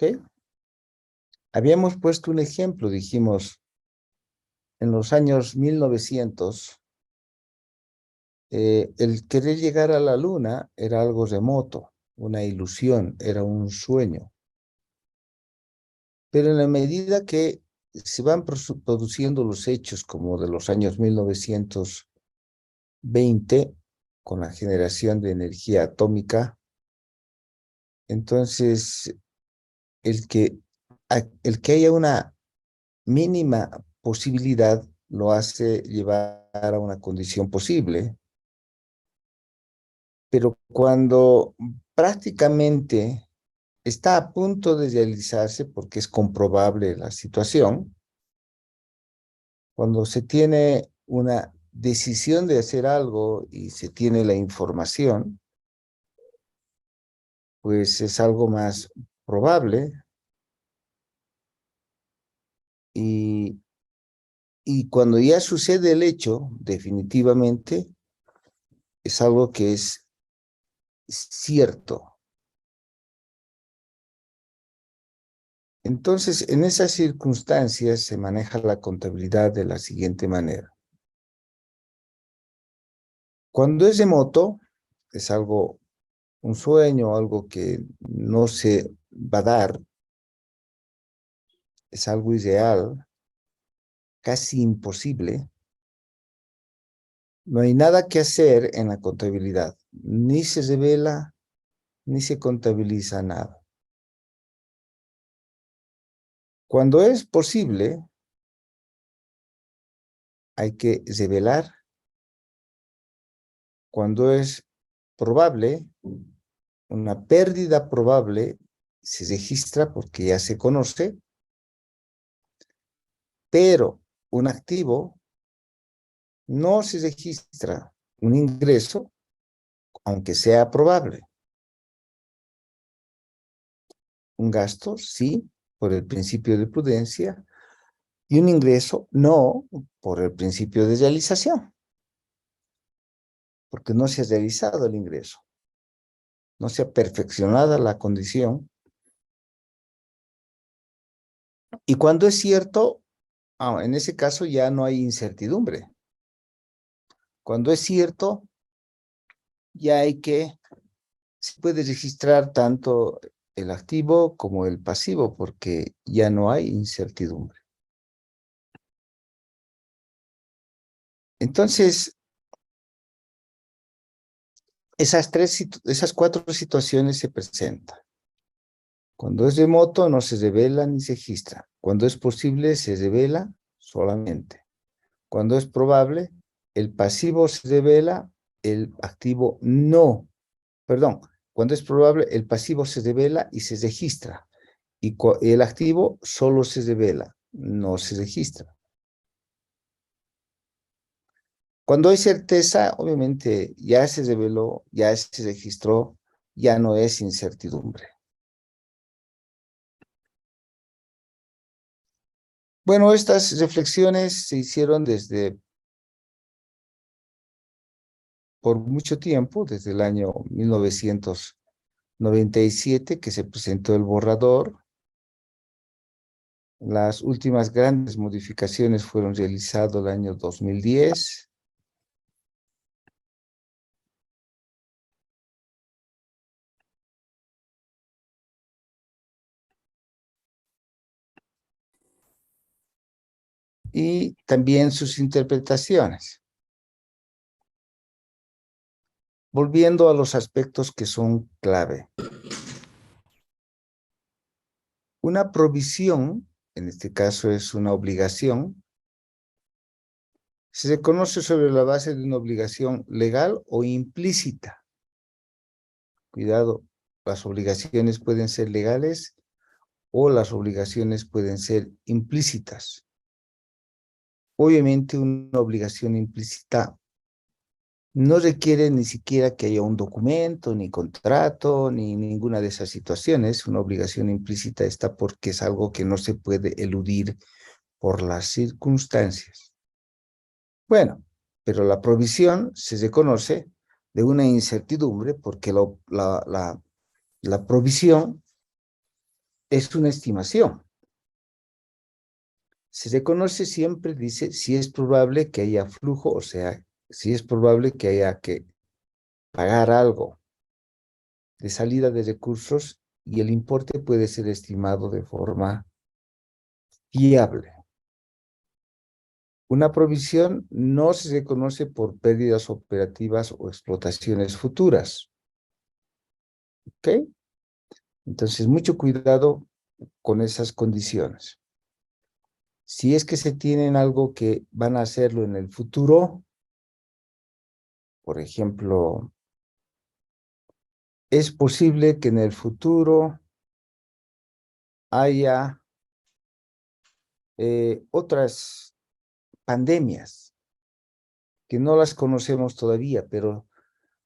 ¿Ok? Habíamos puesto un ejemplo, dijimos, en los años 1900, el querer llegar a la luna era algo remoto, una ilusión, era un sueño. Pero en la medida que se van produciendo los hechos como de los años 1920, con la generación de energía atómica, entonces el que, el que haya una mínima posibilidad lo hace llevar a una condición posible, pero cuando prácticamente está a punto de realizarse porque es comprobable la situación, cuando se tiene una decisión de hacer algo y se tiene la información, pues es algo más probable y, y cuando ya sucede el hecho, definitivamente es algo que es cierto. Entonces, en esas circunstancias se maneja la contabilidad de la siguiente manera. Cuando es remoto, es algo, un sueño, algo que no se va a dar, es algo irreal, casi imposible. No hay nada que hacer en la contabilidad. Ni se revela, ni se contabiliza nada. Cuando es posible, hay que revelar. Cuando es probable, una pérdida probable se registra porque ya se conoce, pero un activo no se registra. Un ingreso, aunque sea probable. Un gasto, sí, por el principio de prudencia, y un ingreso, no, por el principio de realización, porque no se ha realizado el ingreso, no se ha perfeccionado la condición. Y cuando es cierto, en ese caso ya no hay incertidumbre. Cuando es cierto, ya se puede registrar tanto el activo como el pasivo, porque ya no hay incertidumbre. Entonces, esas cuatro situaciones se presentan. Cuando es remoto no se revela ni se registra. Cuando es posible se revela solamente. Cuando es probable, el pasivo se revela, el activo no. Perdón, cuando es probable, el pasivo se revela y se registra. Y el activo solo se revela, no se registra. Cuando hay certeza, obviamente ya se reveló, ya se registró, ya no es incertidumbre. Bueno, estas reflexiones se hicieron por mucho tiempo, desde el año 1997, que se presentó el borrador. Las últimas grandes modificaciones fueron realizadas el año 2010. Y también sus interpretaciones. Volviendo a los aspectos que son clave. Una provisión, en este caso es una obligación, se reconoce sobre la base de una obligación legal o implícita. Cuidado, las obligaciones pueden ser legales o las obligaciones pueden ser implícitas. Obviamente una obligación implícita no requiere ni siquiera que haya un documento, ni contrato, ni ninguna de esas situaciones. Una obligación implícita está porque es algo que no se puede eludir por las circunstancias. Bueno, pero la provisión se reconoce de una incertidumbre porque la provisión es una estimación. Se reconoce siempre, dice, si es probable que haya flujo, o sea, si es probable que haya que pagar algo de salida de recursos y el importe puede ser estimado de forma fiable. Una provisión no se reconoce por pérdidas operativas o explotaciones futuras. ¿Ok? Entonces, mucho cuidado con esas condiciones. Si es que se tienen algo que van a hacerlo en el futuro, por ejemplo, es posible que en el futuro haya otras pandemias que no las conocemos todavía, pero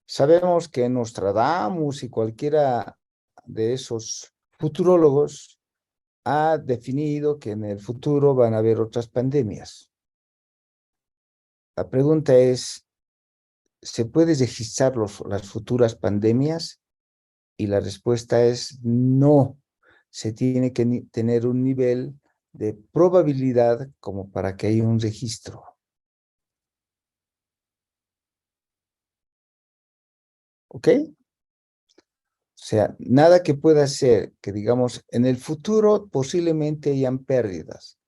sabemos que Nostradamus y cualquiera de esos futurólogos ha definido que en el futuro van a haber otras pandemias. La pregunta es, ¿se puede registrar las futuras pandemias? Y la respuesta es no. Se tiene que tener un nivel de probabilidad como para que haya un registro. ¿Ok? O sea, nada que pueda ser que, digamos, en el futuro posiblemente hayan pérdidas.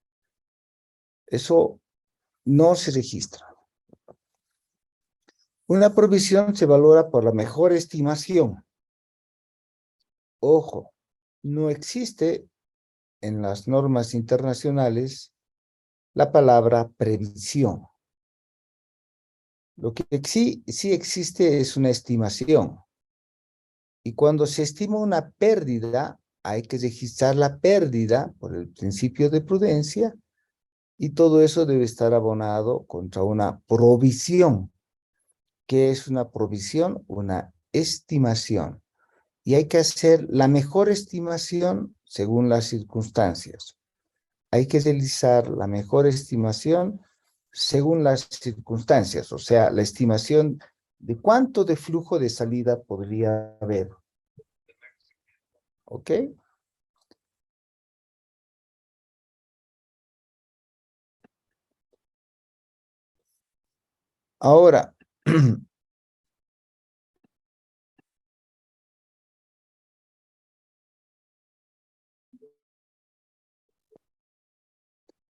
Eso no se registra. Una provisión se valora por la mejor estimación. Ojo, no existe en las normas internacionales la palabra previsión. Lo que sí existe es una estimación. Y cuando se estima una pérdida, hay que registrar la pérdida por el principio de prudencia y todo eso debe estar abonado contra una provisión. ¿Qué es una provisión? Una estimación. Y hay que hacer la mejor estimación según las circunstancias. Hay que realizar la mejor estimación según las circunstancias, o sea, la estimación de cuánto de flujo de salida podría haber. ¿Ok? Ahora,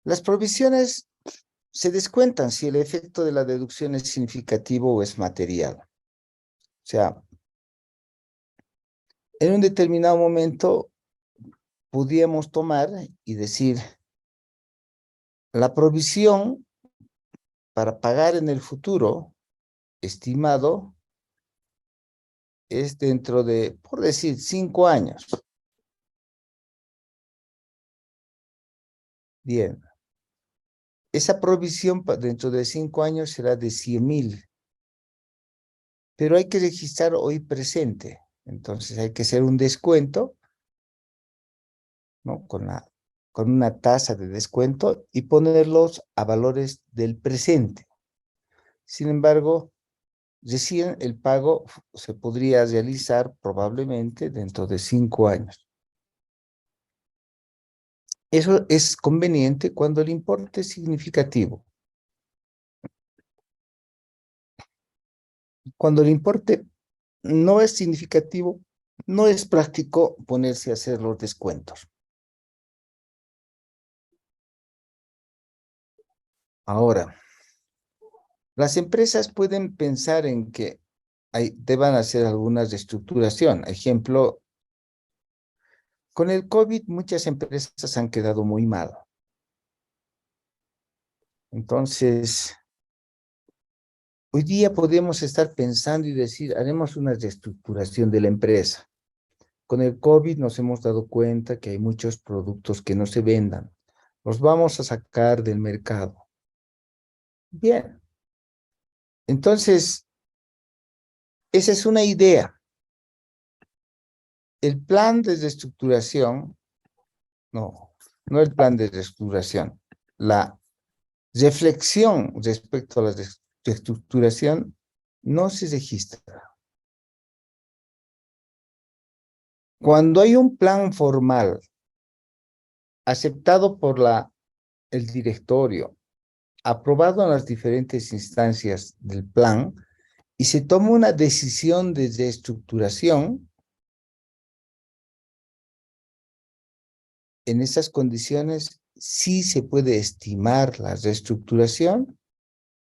las provisiones se descuentan si el efecto de la deducción es significativo o es material. O sea, en un determinado momento podríamos tomar y decir, la provisión para pagar en el futuro estimado es dentro de, por decir, 5 años. Bien, esa provisión dentro de 5 años será de 100,000, pero hay que registrar hoy presente. Entonces hay que hacer un descuento, ¿no? Con una tasa de descuento y ponerlos a valores del presente. Sin embargo, recién el pago se podría realizar probablemente dentro de 5 años. Eso es conveniente cuando el importe es significativo. Cuando el importe no es significativo, no es práctico ponerse a hacer los descuentos. Ahora, las empresas pueden pensar en que deban hacer alguna reestructuración. Ejemplo, con el COVID muchas empresas han quedado muy mal. Entonces, hoy día podemos estar pensando y decir, haremos una reestructuración de la empresa. Con el COVID nos hemos dado cuenta que hay muchos productos que no se vendan. Los vamos a sacar del mercado. Bien, entonces, esa es una idea. El plan de reestructuración, no el plan de reestructuración. La reflexión respecto a la reestructuración no se registra. Cuando hay un plan formal aceptado por el directorio, aprobado en las diferentes instancias del plan, y se toma una decisión de reestructuración, en esas condiciones sí se puede estimar la reestructuración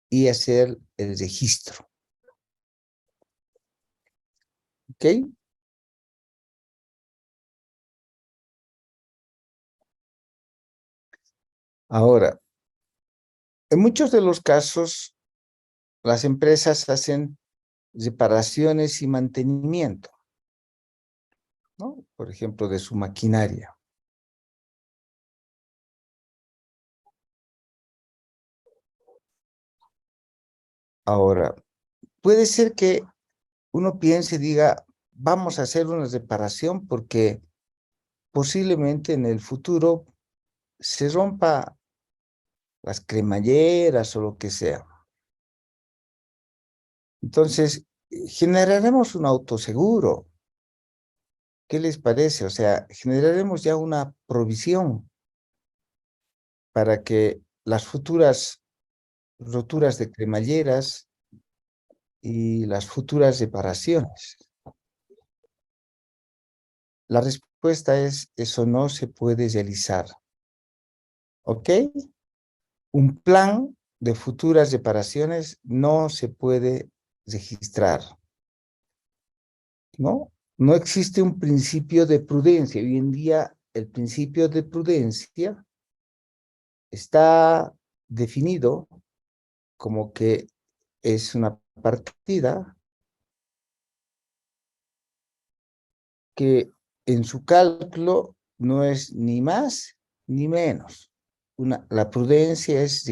y hacer el registro. ¿Ok? Ahora, en muchos de los casos, las empresas hacen reparaciones y mantenimiento, ¿no? Por ejemplo, de su maquinaria. Ahora, puede ser que uno piense y diga, vamos a hacer una reparación porque posiblemente en el futuro se rompa las cremalleras o lo que sea. Entonces, generaremos un autoseguro. ¿Qué les parece? O sea, generaremos ya una provisión para que las futuras roturas de cremalleras y las futuras reparaciones. La respuesta es, eso no se puede realizar. ¿Ok? Un plan de futuras reparaciones no se puede registrar, ¿no? No existe un principio de prudencia. Hoy en día el principio de prudencia está definido como que es una partida que en su cálculo no es ni más ni menos. La prudencia es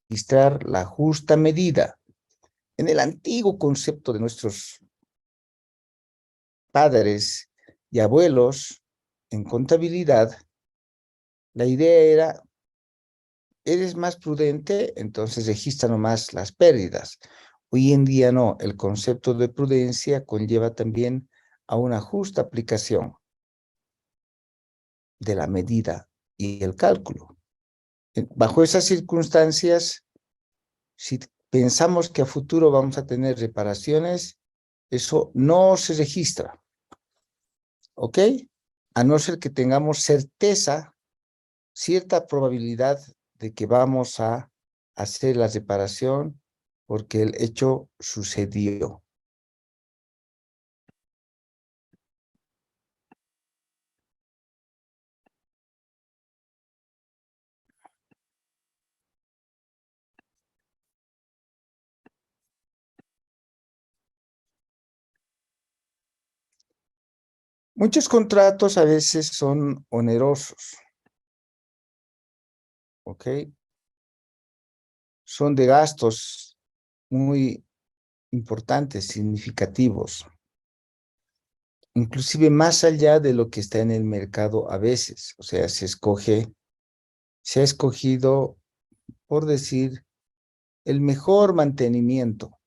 registrar la justa medida. En el antiguo concepto de nuestros padres y abuelos en contabilidad, la idea era, eres más prudente, entonces registra nomás las pérdidas. Hoy en día no, el concepto de prudencia conlleva también a una justa aplicación de la medida y el cálculo. Bajo esas circunstancias, si pensamos que a futuro vamos a tener reparaciones, eso no se registra, ¿ok? A no ser que tengamos certeza, cierta probabilidad de que vamos a hacer la reparación porque el hecho sucedió. Muchos contratos a veces son onerosos, ¿ok? Son de gastos muy importantes, significativos, inclusive más allá de lo que está en el mercado a veces. O sea, se ha escogido, por decir, el mejor mantenimiento,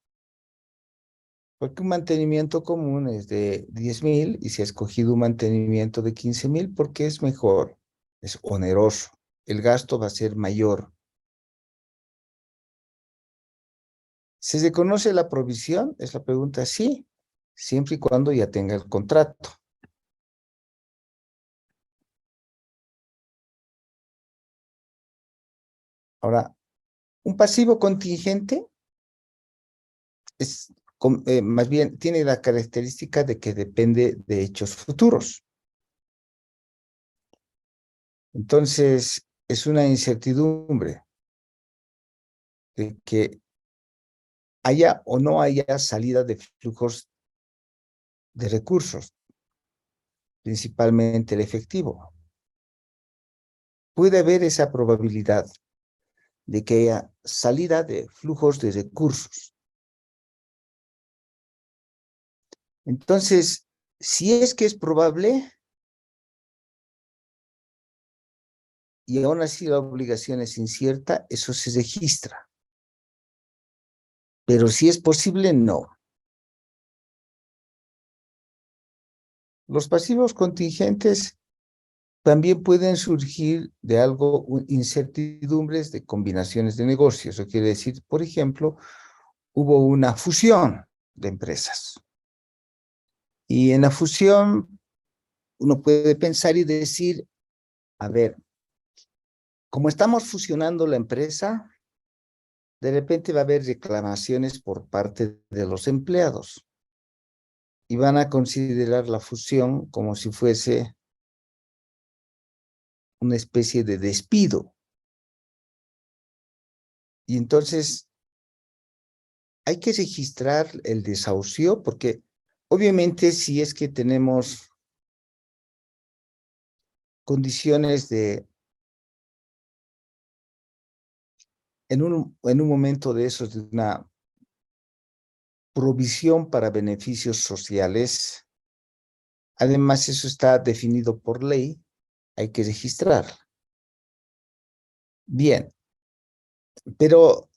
porque un mantenimiento común es de 10,000 y se ha escogido un mantenimiento de 15,000 porque es mejor, es oneroso, el gasto va a ser mayor. ¿Se reconoce la provisión? Es la pregunta, sí, siempre y cuando ya tenga el contrato. Ahora, un pasivo contingente es, más bien, tiene la característica de que depende de hechos futuros. Entonces, es una incertidumbre de que haya o no haya salida de flujos de recursos, principalmente el efectivo. Puede haber esa probabilidad de que haya salida de flujos de recursos. Entonces, si es que es probable y aún así la obligación es incierta, eso se registra. Pero si es posible, no. Los pasivos contingentes también pueden surgir de algo incertidumbres de combinaciones de negocios. Eso quiere decir, por ejemplo, hubo una fusión de empresas. Y en la fusión uno puede pensar y decir, a ver, como estamos fusionando la empresa, de repente va a haber reclamaciones por parte de los empleados y van a considerar la fusión como si fuese una especie de despido. Y entonces hay que registrar el desahucio porque obviamente si es que tenemos condiciones de, en un momento de esos, de una provisión para beneficios sociales, además eso está definido por ley, hay que registrar. Bien, pero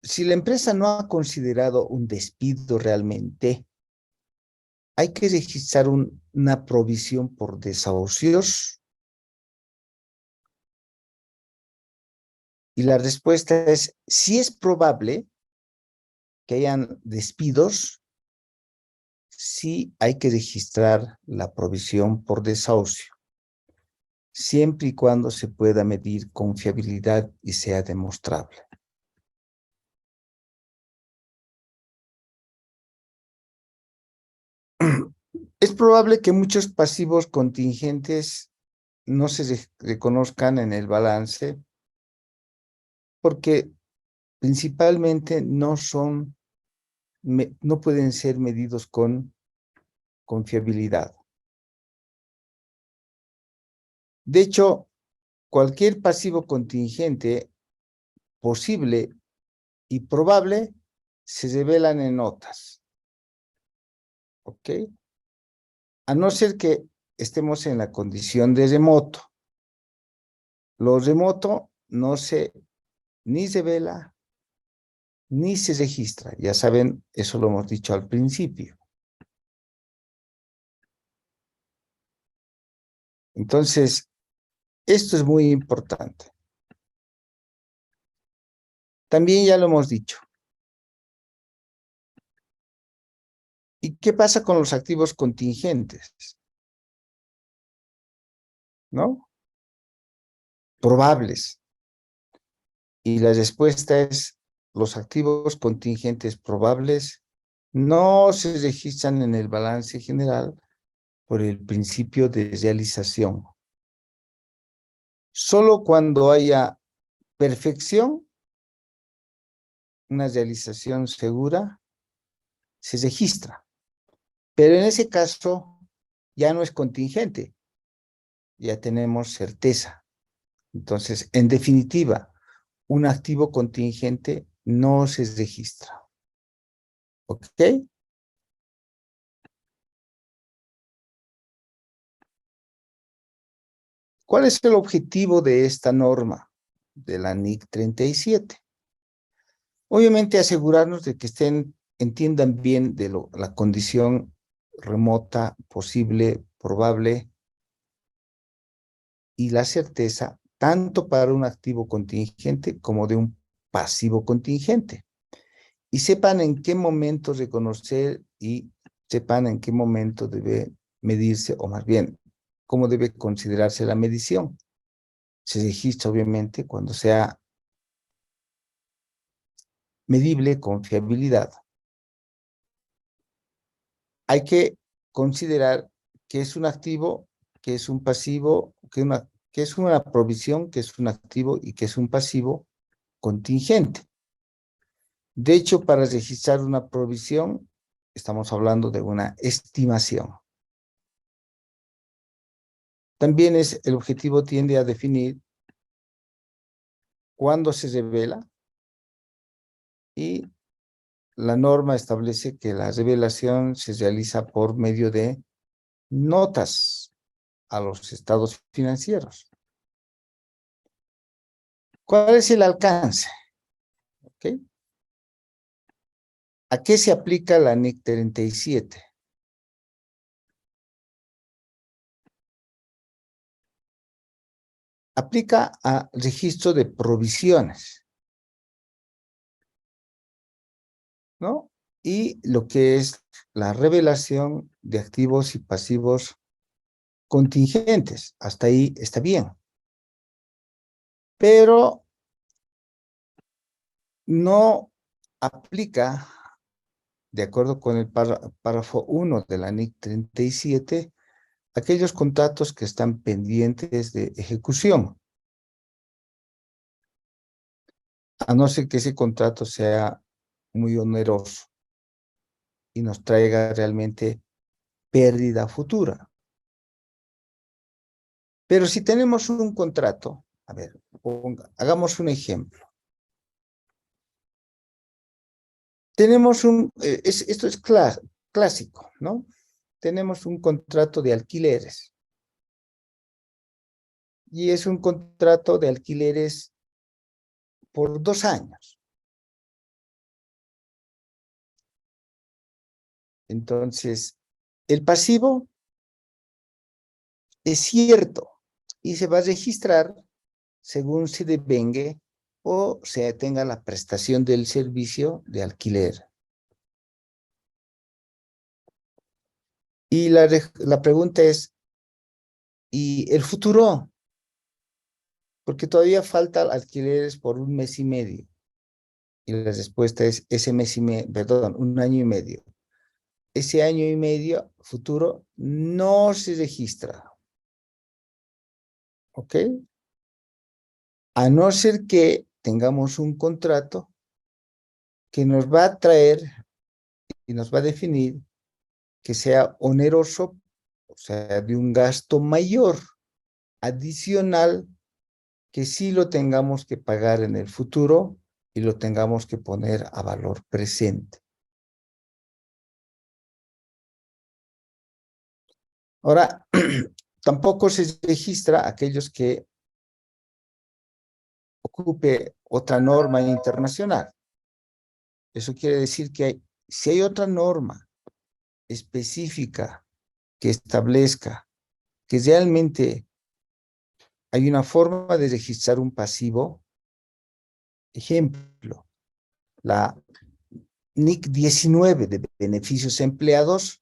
si la empresa no ha considerado un despido realmente, hay que registrar una provisión por desahucios. Y la respuesta es, si es probable que hayan despidos, sí hay que registrar la provisión por desahucio, siempre y cuando se pueda medir con fiabilidad y sea demostrable. Es probable que muchos pasivos contingentes no se reconozcan en el balance porque principalmente no pueden ser medidos con fiabilidad. De hecho, cualquier pasivo contingente posible y probable se revelan en notas. ¿Ok? A no ser que estemos en la condición de remoto. Lo remoto no se ni revela ni se registra. Ya saben, eso lo hemos dicho al principio. Entonces, esto es muy importante. También ya lo hemos dicho. ¿Y qué pasa con los activos contingentes? ¿No? Probables. Y la respuesta es, los activos contingentes probables no se registran en el balance general por el principio de realización. Solo cuando haya perfección, una realización segura, se registra. Pero en ese caso ya no es contingente, ya tenemos certeza. Entonces, en definitiva, un activo contingente no se registra. ¿Ok? ¿Cuál es el objetivo de esta norma de la NIC 37? Obviamente asegurarnos de que entiendan bien de la condición remota, posible, probable y la certeza tanto para un activo contingente como de un pasivo contingente. Y sepan en qué momento reconocer y sepan en qué momento debe medirse, o más bien, cómo debe considerarse la medición. Se registra obviamente cuando sea medible con fiabilidad. Hay que considerar que es un activo, que es un pasivo, que es una provisión, que es un activo y que es un pasivo contingente. De hecho, para registrar una provisión, estamos hablando de una estimación. También el objetivo tiende a definir cuándo se revela y la norma establece que la revelación se realiza por medio de notas a los estados financieros. ¿Cuál es el alcance? ¿Okay? ¿A qué se aplica la NIC 37? aplica a registro de provisiones, ¿no? Y lo que es la revelación de activos y pasivos contingentes. Hasta ahí está bien. Pero no aplica, de acuerdo con el párrafo 1 de la NIC 37, aquellos contratos que están pendientes de ejecución, a no ser que ese contrato sea muy oneroso y nos traiga realmente pérdida futura. Pero si tenemos un contrato, a ver, hagamos un ejemplo. Tenemos esto es clásico, ¿no? Tenemos un contrato de alquileres. Y es un contrato de alquileres por 2 años. Entonces, el pasivo es cierto y se va a registrar según se devengue o se tenga la prestación del servicio de alquiler. Y la pregunta es, ¿y el futuro? Porque todavía falta alquileres por 1 mes y medio. Y la respuesta es ese mes y medio, perdón, 1 año y medio. Ese año y medio futuro no se registra. ¿Ok? A no ser que tengamos un contrato que nos va a traer y nos va a definir que sea oneroso, o sea, de un gasto mayor, adicional, que sí lo tengamos que pagar en el futuro y lo tengamos que poner a valor presente. Ahora, tampoco se registra aquellos que ocupe otra norma internacional. Eso quiere decir que si hay otra norma específica que establezca que realmente hay una forma de registrar un pasivo, ejemplo, la NIC 19 de beneficios empleados,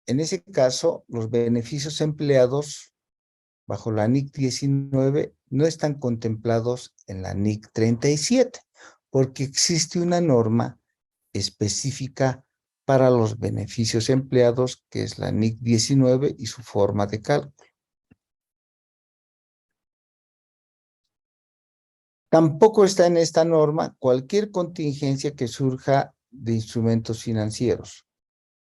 en ese caso, los beneficios empleados bajo la NIC 19 no están contemplados en la NIC 37, porque existe una norma específica para los beneficios empleados, que es la NIC 19 y su forma de cálculo. Tampoco está en esta norma cualquier contingencia que surja de instrumentos financieros,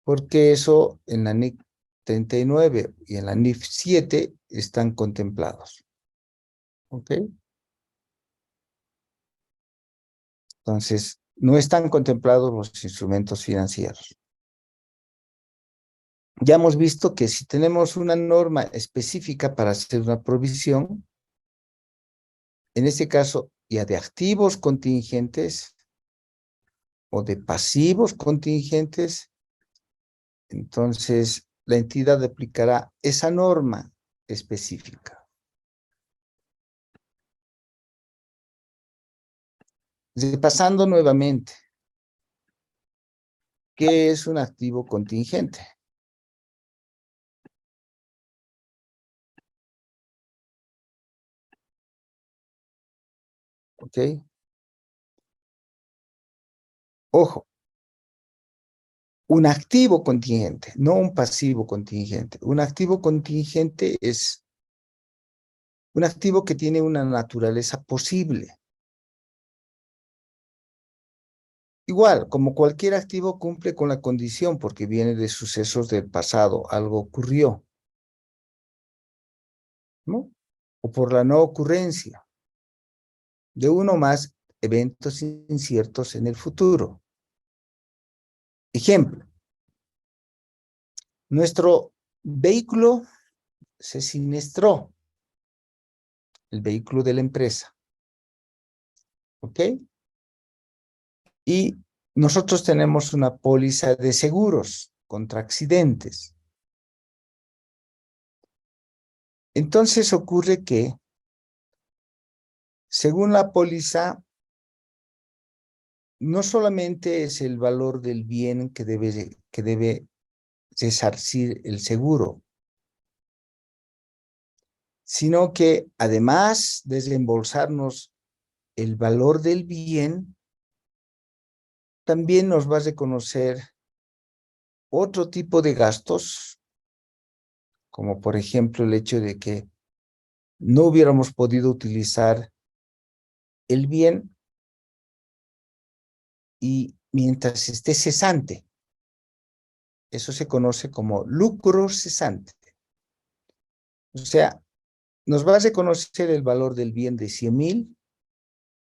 porque eso en la NIC 39 y en la NIF 7 están contemplados. ¿Ok? Entonces, no están contemplados los instrumentos financieros. Ya hemos visto que si tenemos una norma específica para hacer una provisión, en este caso ya de activos contingentes o de pasivos contingentes, entonces la entidad aplicará esa norma específica. Repasando nuevamente, ¿qué es un activo contingente? ¿Ok? Ojo, un activo contingente, no un pasivo contingente. Un activo contingente es un activo que tiene una naturaleza posible. Igual, como cualquier activo cumple con la condición porque viene de sucesos del pasado, algo ocurrió, ¿no? O por la no ocurrencia de uno o más eventos inciertos en el futuro. Ejemplo, nuestro vehículo se siniestró, el vehículo de la empresa, ¿ok? Y nosotros tenemos una póliza de seguros contra accidentes. Entonces ocurre que Según la póliza, no solamente es el valor del bien que debe resarcir el seguro, sino que además de desembolsarnos el valor del bien, también nos va a reconocer otro tipo de gastos, como por ejemplo el hecho de que no hubiéramos podido utilizar el bien y mientras esté cesante. Eso se conoce como lucro cesante. O sea, nos va a reconocer el valor del bien de 100,000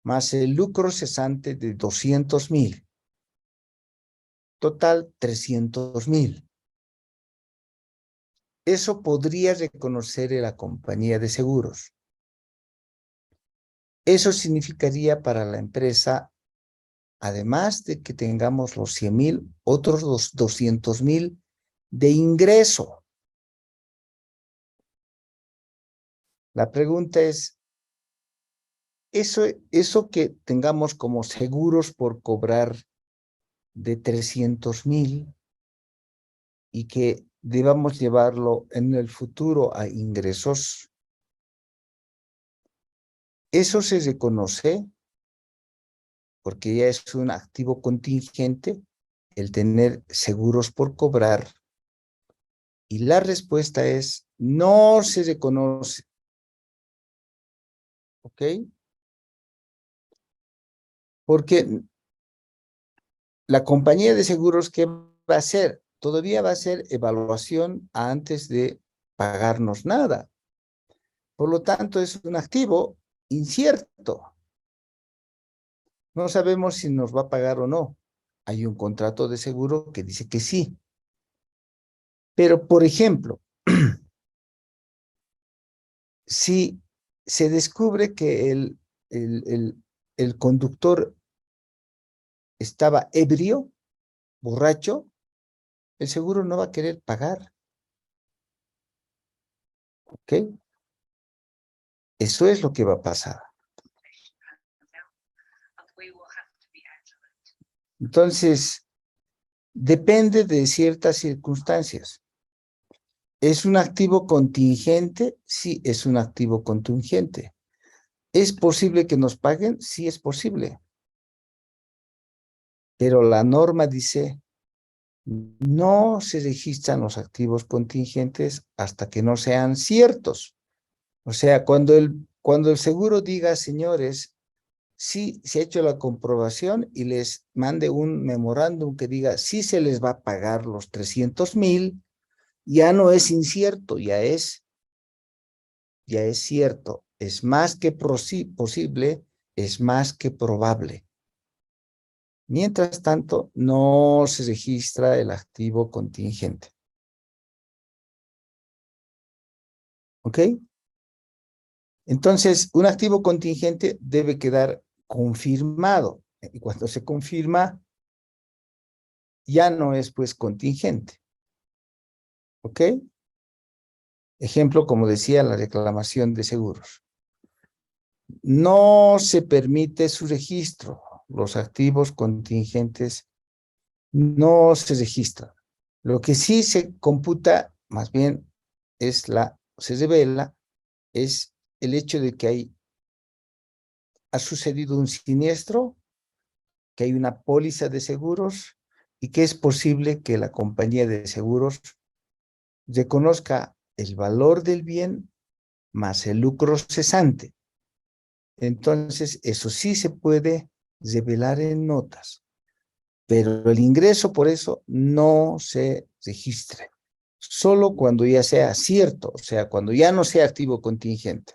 más el lucro cesante de 200,000. Total, 300,000. Eso podría reconocer la compañía de seguros. Eso significaría para la empresa, además de que tengamos los 100,000, otros 200,000 de ingreso. La pregunta es, eso que tengamos como seguros por cobrar de 300,000 y que debamos llevarlo en el futuro a ingresos, eso se reconoce porque ya es un activo contingente el tener seguros por cobrar. Y la respuesta es, no se reconoce. ¿Ok? Porque la compañía de seguros, ¿qué va a hacer? Todavía va a hacer evaluación antes de pagarnos nada. Por lo tanto, es un activo incierto. No sabemos si nos va a pagar o no. Hay un contrato de seguro que dice que sí. Pero, por ejemplo, si se descubre que el conductor estaba ebrio, borracho, el seguro no va a querer pagar. ¿Ok? Eso es lo que va a pasar. Entonces, depende de ciertas circunstancias. ¿Es un activo contingente? Sí, es un activo contingente. ¿Es posible que nos paguen? Sí, es posible. Pero la norma dice, no se registran los activos contingentes hasta que no sean ciertos. O sea, cuando el seguro diga, señores, sí se ha hecho la comprobación y les mande un memorándum que diga, sí se les va a pagar los 300,000, ya no es incierto, ya es cierto, es más que posible, es más que probable. Mientras tanto, no se registra el activo contingente. ¿Ok? Entonces, un activo contingente debe quedar confirmado. Y cuando se confirma, ya no es pues contingente. ¿Ok? Ejemplo, como decía, la reclamación de seguros. No se permite su registro. Los activos contingentes no se registran. Lo que sí se computa, más bien, se revela, es el hecho de que ha sucedido un siniestro, que hay una póliza de seguros y que es posible que la compañía de seguros reconozca el valor del bien más el lucro cesante. Entonces, eso sí se puede revelar en notas, pero el ingreso por eso no se registre. Solo cuando ya sea cierto, o sea, cuando ya no sea activo contingente.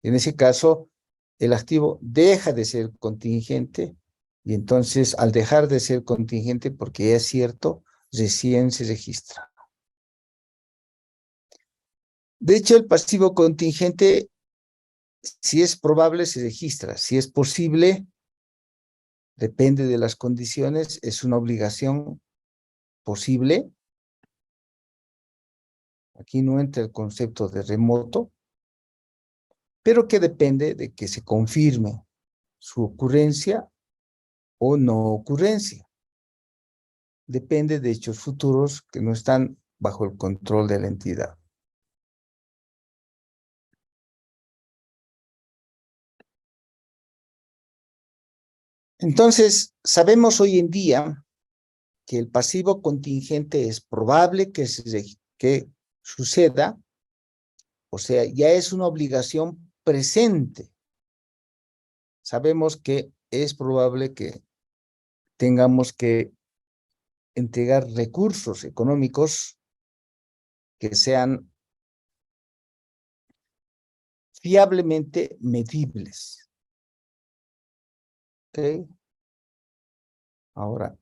En ese caso, el activo deja de ser contingente y entonces al dejar de ser contingente, porque ya es cierto, recién se registra. De hecho, el pasivo contingente, si es probable, se registra. Si es posible, depende de las condiciones, es una obligación posible. Aquí no entra el concepto de remoto. pero que depende de que se confirme su ocurrencia o no ocurrencia. Depende de hechos futuros que no están bajo el control de la entidad. Entonces, sabemos hoy en día que el pasivo contingente es probable que suceda, o sea, ya es una obligación presente. Sabemos que es probable que tengamos que entregar recursos económicos que sean fiablemente medibles. ¿Ok? Ahora,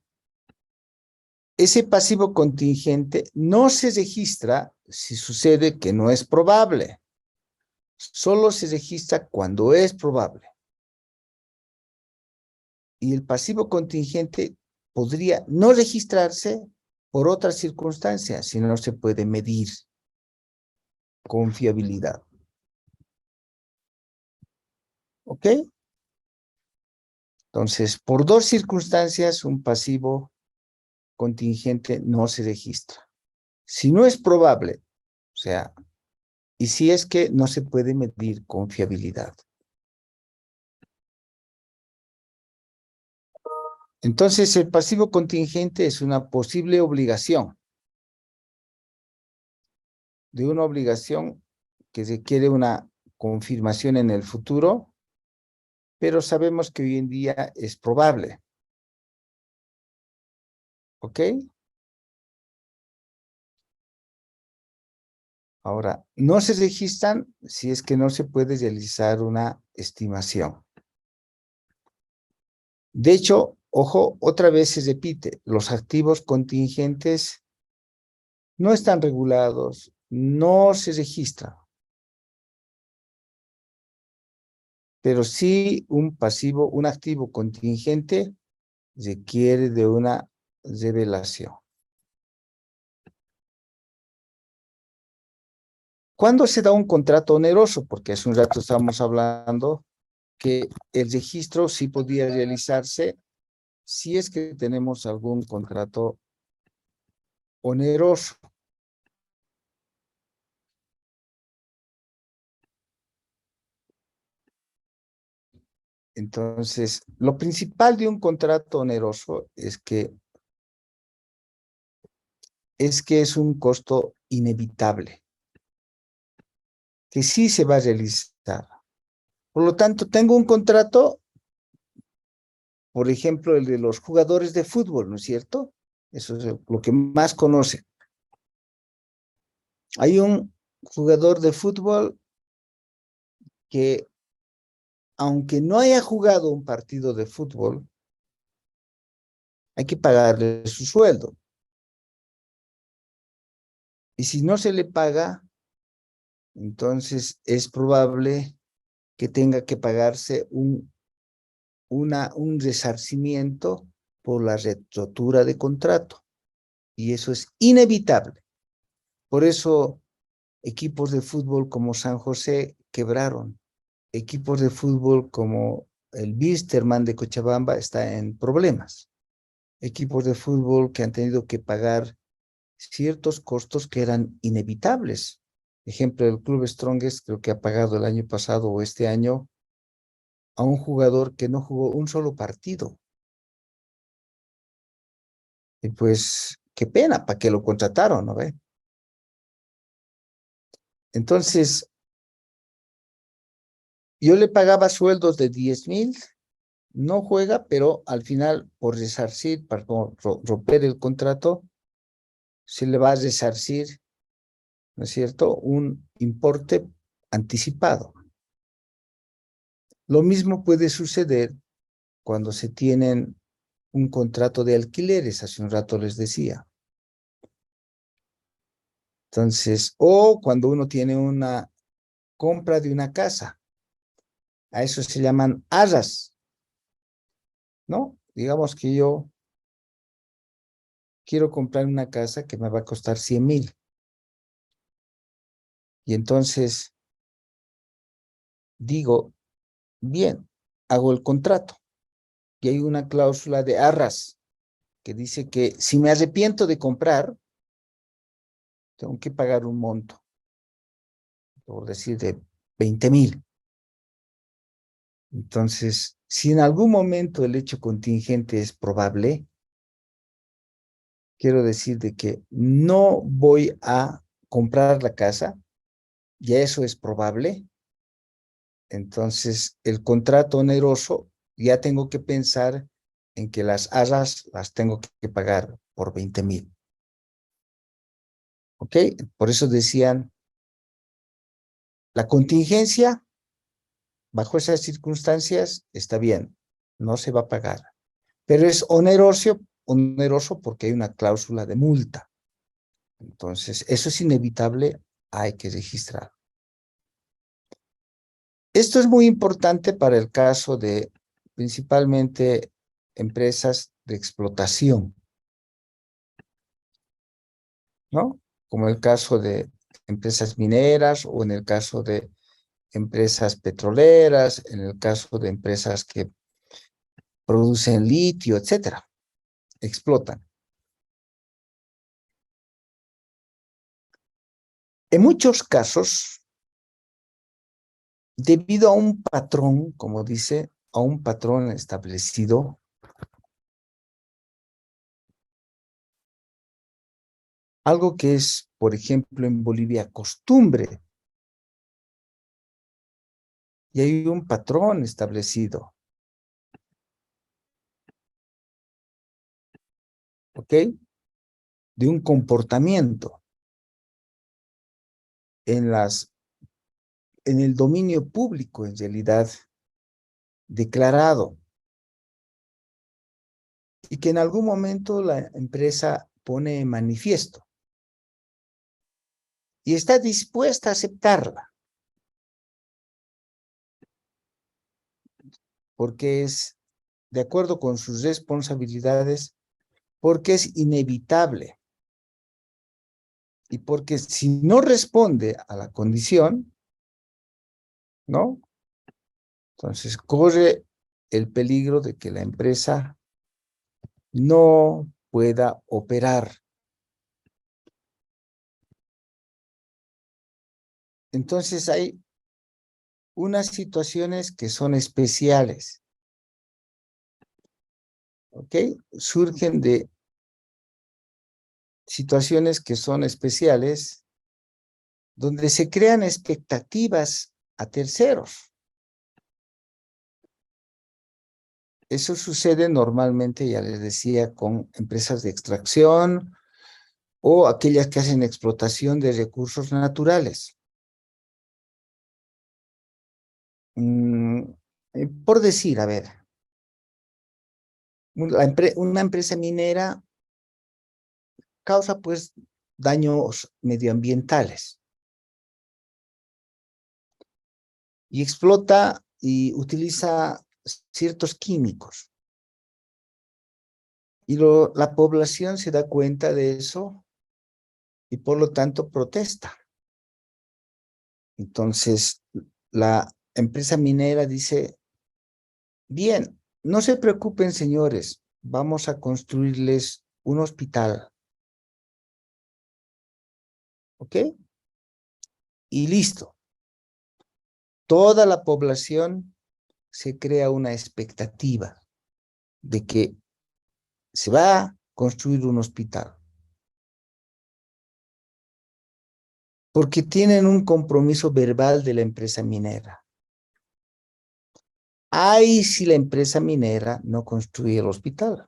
ese pasivo contingente no se registra si sucede que no es probable. Solo se registra cuando es probable. Y el pasivo contingente podría no registrarse por otras circunstancias si no se puede medir con fiabilidad. ¿Ok? Entonces, por dos circunstancias, un pasivo contingente no se registra. Si no es probable, o sea, y si es que no se puede medir con fiabilidad. Entonces, el pasivo contingente es una posible obligación, de una obligación que requiere una confirmación en el futuro, pero sabemos que hoy en día es probable. ¿Ok? Ahora, no se registran si es que no se puede realizar una estimación. De hecho, ojo, otra vez se repite, los activos contingentes no están regulados, no se registran, pero sí un activo contingente requiere de una revelación. ¿Cuándo se da un contrato oneroso? Porque hace un rato estábamos hablando que el registro sí podía realizarse si es que tenemos algún contrato oneroso. Entonces, lo principal de un contrato oneroso es un costo inevitable, que sí se va a realizar. Por lo tanto, tengo un contrato, por ejemplo, el de los jugadores de fútbol, ¿no es cierto? Eso es lo que más conocen. Hay un jugador de fútbol que, aunque no haya jugado un partido de fútbol, hay que pagarle su sueldo. Y si no se le paga, entonces es probable que tenga que pagarse un resarcimiento por la rotura de contrato. Y eso es inevitable. Por eso equipos de fútbol como San José quebraron. Equipos de fútbol como el Wilstermann de Cochabamba está en problemas. Equipos de fútbol que han tenido que pagar ciertos costos que eran inevitables. Ejemplo, el Club Strongest creo que ha pagado el año pasado o este año a un jugador que no jugó un solo partido. Y pues, qué pena, ¿para qué lo contrataron, no ve? Entonces, yo le pagaba sueldos de 10,000, no juega, pero al final, por resarcir, para romper el contrato, se le va a resarcir, ¿no es cierto?, un importe anticipado. Lo mismo puede suceder cuando se tienen un contrato de alquileres, hace un rato les decía. Entonces, o cuando uno tiene una compra de una casa, a eso se llaman arras, ¿no? Digamos que yo quiero comprar una casa que me va a costar 100,000. Y entonces digo, bien, hago el contrato y hay una cláusula de arras que dice que si me arrepiento de comprar, tengo que pagar un monto, por decir, de 20,000. Entonces, si en algún momento el hecho contingente es probable, quiero decir de que no voy a comprar la casa, ya eso es probable. Entonces, el contrato oneroso, ya tengo que pensar en que las arras las tengo que pagar por 20,000. ¿Ok? Por eso decían, la contingencia, bajo esas circunstancias, está bien, no se va a pagar. Pero es oneroso porque hay una cláusula de multa. Entonces, eso es inevitable, hay que registrar. Esto es muy importante para el caso de principalmente empresas de explotación, ¿no? Como el caso de empresas mineras o en el caso de empresas petroleras, en el caso de empresas que producen litio, etcétera, explotan. En muchos casos, debido a un patrón, como dice, a un patrón establecido, algo que es, por ejemplo, en Bolivia costumbre, y hay un patrón establecido, ¿ok? De un comportamiento en el dominio público, en realidad, declarado, y que en algún momento la empresa pone en manifiesto y está dispuesta a aceptarla, porque es de acuerdo con sus responsabilidades, porque es inevitable y porque si no responde a la condición, ¿no? Entonces corre el peligro de que la empresa no pueda operar. Entonces hay unas situaciones que son especiales, ¿ok? Surgen de situaciones que son especiales donde se crean expectativas a terceros. Eso sucede normalmente, ya les decía, con empresas de extracción o aquellas que hacen explotación de recursos naturales. Mm, por decir, a ver, una empresa minera causa pues daños medioambientales y explota y utiliza ciertos químicos. Y la población se da cuenta de eso y por lo tanto protesta. Entonces, la empresa minera dice, bien, no se preocupen señores, vamos a construirles un hospital, ¿ok? Y listo. Toda la población se crea una expectativa de que se va a construir un hospital, porque tienen un compromiso verbal de la empresa minera. Ay, si la empresa minera no construye el hospital,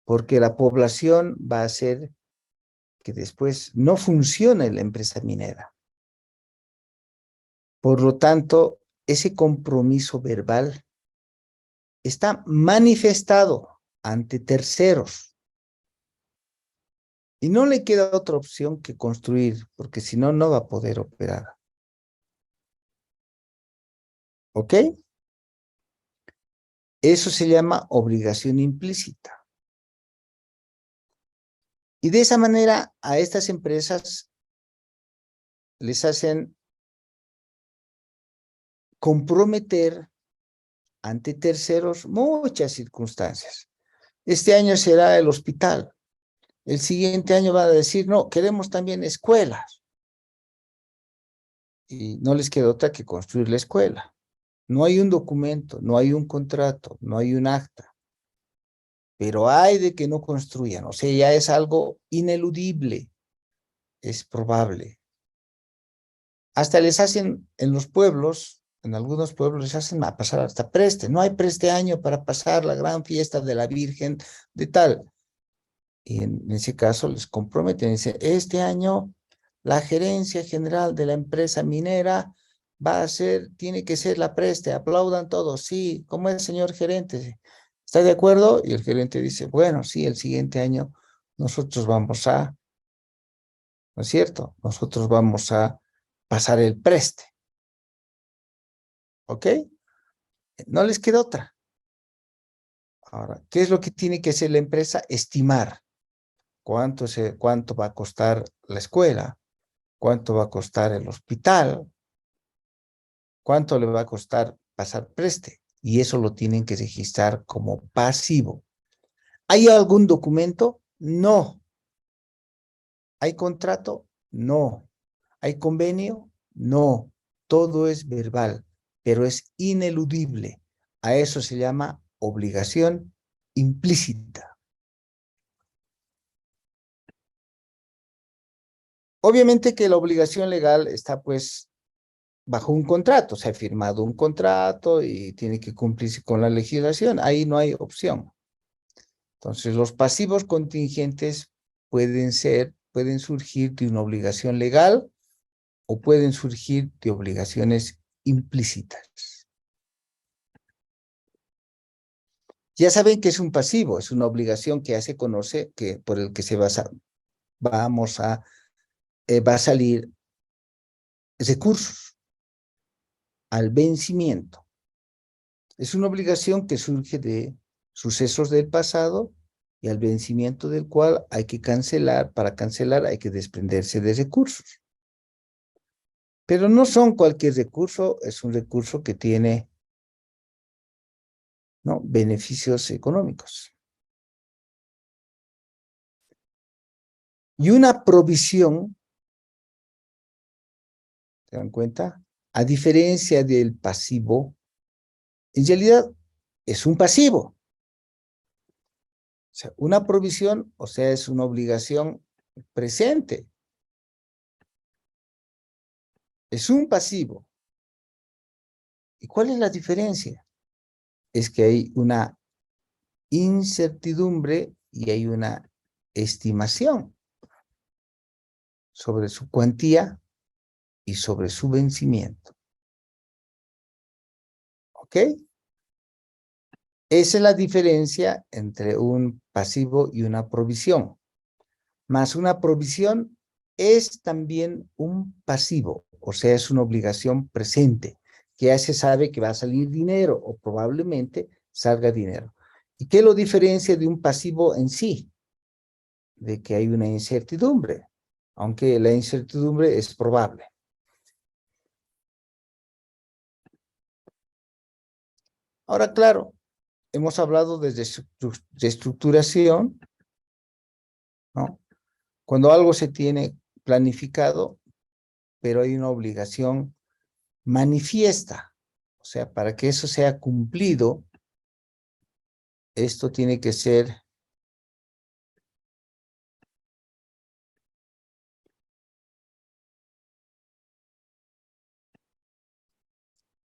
porque la población va a hacer que después no funcione la empresa minera. Por lo tanto, ese compromiso verbal está manifestado ante terceros y no le queda otra opción que construir, porque si no, no va a poder operar. ¿Ok? Eso se llama obligación implícita. Y de esa manera a estas empresas les hacen comprometer ante terceros muchas circunstancias. Este año será el hospital. El siguiente año va a decir, no, queremos también escuelas. Y no les queda otra que construir la escuela. No hay un documento, no hay un contrato, no hay un acta. Pero hay de que no construyan. O sea, ya es algo ineludible. Es probable. Hasta les hacen en los pueblos, en algunos pueblos les hacen a pasar hasta preste. No hay preste año para pasar la gran fiesta de la Virgen de tal. Y en ese caso les comprometen. Dice, este año la gerencia general de la empresa minera va a ser, tiene que ser la preste. Aplaudan todos. Sí, ¿cómo es, señor gerente? ¿Está de acuerdo? Y el gerente dice, bueno, sí, el siguiente año nosotros vamos a, ¿no es cierto? Nosotros vamos a pasar el preste. ¿Ok? No les queda otra. Ahora, ¿qué es lo que tiene que hacer la empresa? Estimar cuánto va a costar la escuela, cuánto va a costar el hospital, cuánto le va a costar pasar preste. Y eso lo tienen que registrar como pasivo. ¿Hay algún documento? No. ¿Hay contrato? No. ¿Hay convenio? No. Todo es verbal, pero es ineludible. A eso se llama obligación implícita. Obviamente que la obligación legal está pues bajo un contrato, se ha firmado un contrato y tiene que cumplirse con la legislación, ahí no hay opción. Entonces los pasivos contingentes pueden surgir de una obligación legal o pueden surgir de obligaciones implícitas. Ya saben que es un pasivo, es una obligación que ya se conoce, que por el que va a salir recursos al vencimiento. Es una obligación que surge de sucesos del pasado y al vencimiento del cual hay que cancelar, para cancelar hay que desprenderse de recursos. Pero no son cualquier recurso, es un recurso que tiene, ¿no?, beneficios económicos. Y una provisión, ¿se dan cuenta? A diferencia del pasivo, en realidad es un pasivo. O sea, una provisión, o sea, es una obligación presente. Es un pasivo. ¿Y cuál es la diferencia? Es que hay una incertidumbre y hay una estimación sobre su cuantía y sobre su vencimiento. ¿Ok? Esa es la diferencia entre un pasivo y una provisión. Más una provisión es también un pasivo, o sea, es una obligación presente, que ya se sabe que va a salir dinero o probablemente salga dinero. ¿Y qué lo diferencia de un pasivo en sí? De que hay una incertidumbre, aunque la incertidumbre es probable. Ahora, claro, hemos hablado desde de estructuración, ¿no? Cuando algo se tiene planificado, pero hay una obligación manifiesta. O sea, para que eso sea cumplido, esto tiene que ser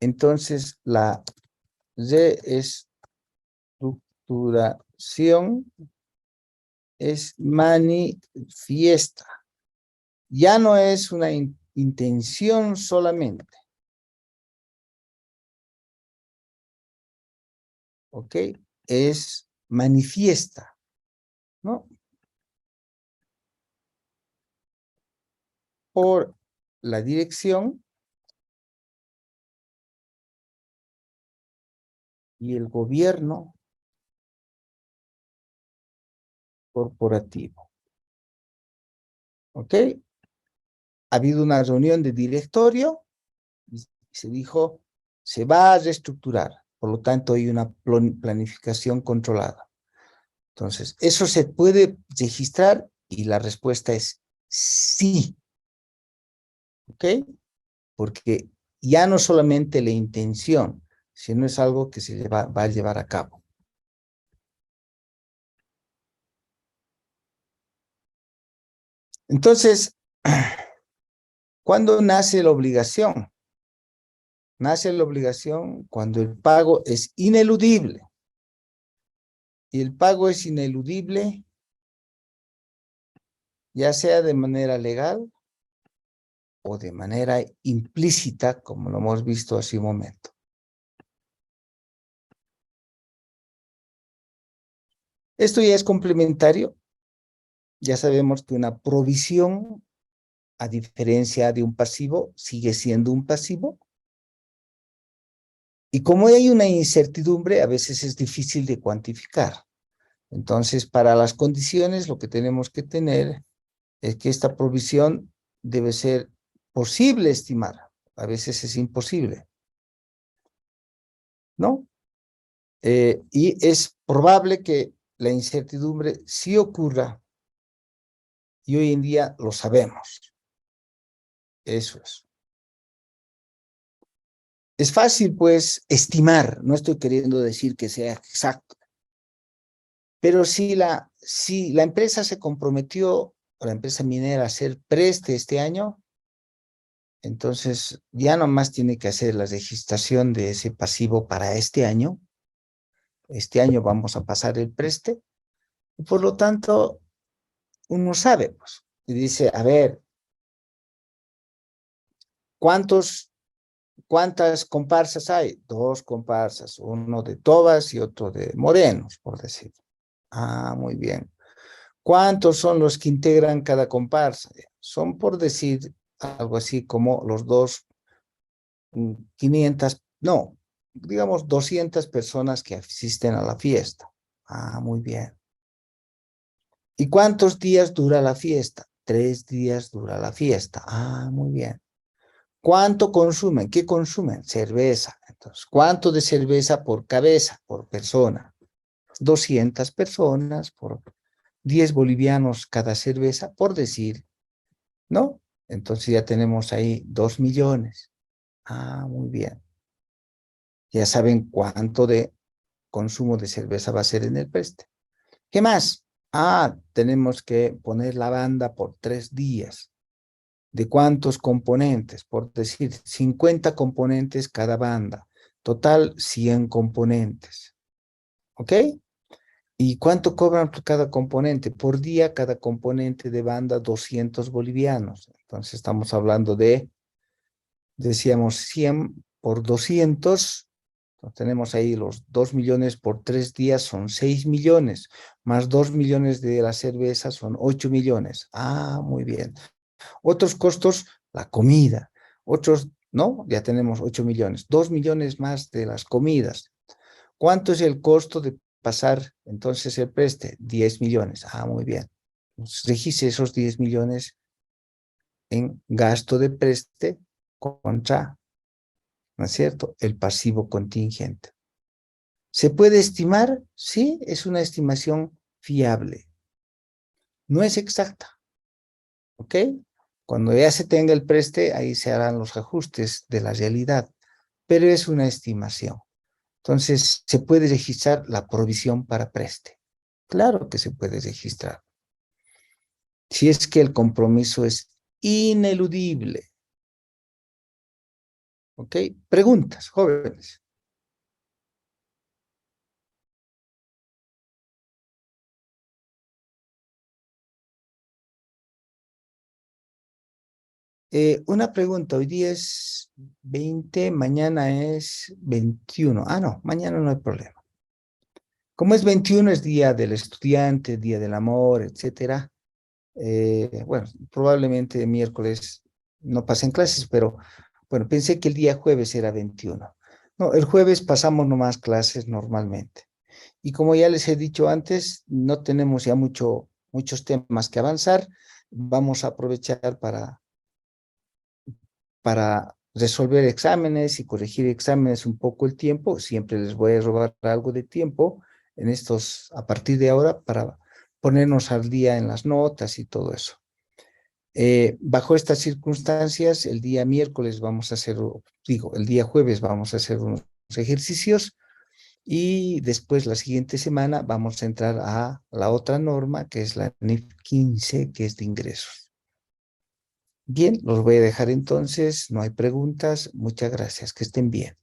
entonces la reestructuración es manifiesta. Ya no es una intención solamente. ¿Ok? Es manifiesta, ¿no? Por la dirección y el gobierno corporativo. ¿Ok? Ha habido una reunión de directorio y se dijo, se va a reestructurar. Por lo tanto, hay una planificación controlada. Entonces, ¿eso se puede registrar? Y la respuesta es sí. ¿Ok? Porque ya no solamente la intención, sino es algo que se va a llevar a cabo. Entonces, ¿cuándo nace la obligación? Nace la obligación cuando el pago es ineludible. Y el pago es ineludible, ya sea de manera legal o de manera implícita, como lo hemos visto hace un momento. Esto ya es complementario. Ya sabemos que una provisión, a diferencia de un pasivo, sigue siendo un pasivo. Y como hay una incertidumbre, a veces es difícil de cuantificar. Entonces, para las condiciones, lo que tenemos que tener es que esta provisión debe ser posible estimar. A veces es imposible, ¿no? Y es probable que la incertidumbre sí ocurra y hoy en día lo sabemos. Eso es. Es fácil, pues, estimar. No estoy queriendo decir que sea exacto. Pero si la empresa se comprometió, la empresa minera, a hacer preste este año, entonces ya nomás tiene que hacer la registración de ese pasivo para este año. Este año vamos a pasar el preste. Y por lo tanto, uno sabe, pues, y dice, a ver, ¿cuántas comparsas hay? Dos comparsas, uno de Tobas y otro de Morenos, por decir. Ah, muy bien. ¿Cuántos son los que integran cada comparsa? Son, por decir algo así, como los dos, 500, no, digamos 200 personas que asisten a la fiesta. Ah, muy bien. ¿Y cuántos días dura la fiesta? 3 días dura la fiesta. Ah, muy bien. ¿Cuánto consumen? ¿Qué consumen? Cerveza. Entonces, ¿cuánto de cerveza por cabeza, por persona? 200 personas por 10 bolivianos cada cerveza, por decir, ¿no? Entonces ya tenemos ahí 2 millones. Ah, muy bien. Ya saben cuánto de consumo de cerveza va a ser en el preste. ¿Qué más? Ah, tenemos que poner la banda por 3 días. ¿De cuántos componentes? Por decir, 50 componentes cada banda. Total, 100 componentes. ¿Ok? ¿Y cuánto cobran por cada componente? Por día, cada componente de banda, 200 bolivianos. Entonces, estamos hablando de, decíamos, 100 por 200. Entonces, tenemos ahí los 2 millones por 3 días, son 6 millones. Más 2 millones de la cerveza, son 8 millones. Ah, muy bien. Otros costos, la comida. Otros, ¿no? Ya tenemos 8 millones. 2 millones más de las comidas. ¿Cuánto es el costo de pasar entonces el preste? 10 millones. Ah, muy bien. Entonces, registre esos 10 millones en gasto de preste contra, ¿no es cierto?, el pasivo contingente. ¿Se puede estimar? Sí, es una estimación fiable. No es exacta, ¿ok? Cuando ya se tenga el preste, ahí se harán los ajustes de la realidad, pero es una estimación. Entonces, ¿se puede registrar la provisión para preste? Claro que se puede registrar. Si es que el compromiso es ineludible. ¿Ok? Preguntas, jóvenes. Una pregunta, hoy día es 20, mañana es 21. Ah, no, mañana no hay problema. Como es 21, es día del estudiante, día del amor, etcétera. Bueno, probablemente miércoles no pasen clases, pero bueno, pensé que el día jueves era 21. No, el jueves pasamos nomás clases normalmente. Y como ya les he dicho antes, no tenemos ya muchos temas que avanzar. Vamos a aprovechar para resolver exámenes y corregir exámenes un poco el tiempo. Siempre les voy a robar algo de tiempo en estos, a partir de ahora, para ponernos al día en las notas y todo eso. Bajo estas circunstancias, el día miércoles vamos a hacer, digo, el día jueves vamos a hacer unos ejercicios y después la siguiente semana vamos a entrar a la otra norma, que es la NIF 15, que es de ingresos. Bien, los voy a dejar entonces, no hay preguntas, muchas gracias, que estén bien.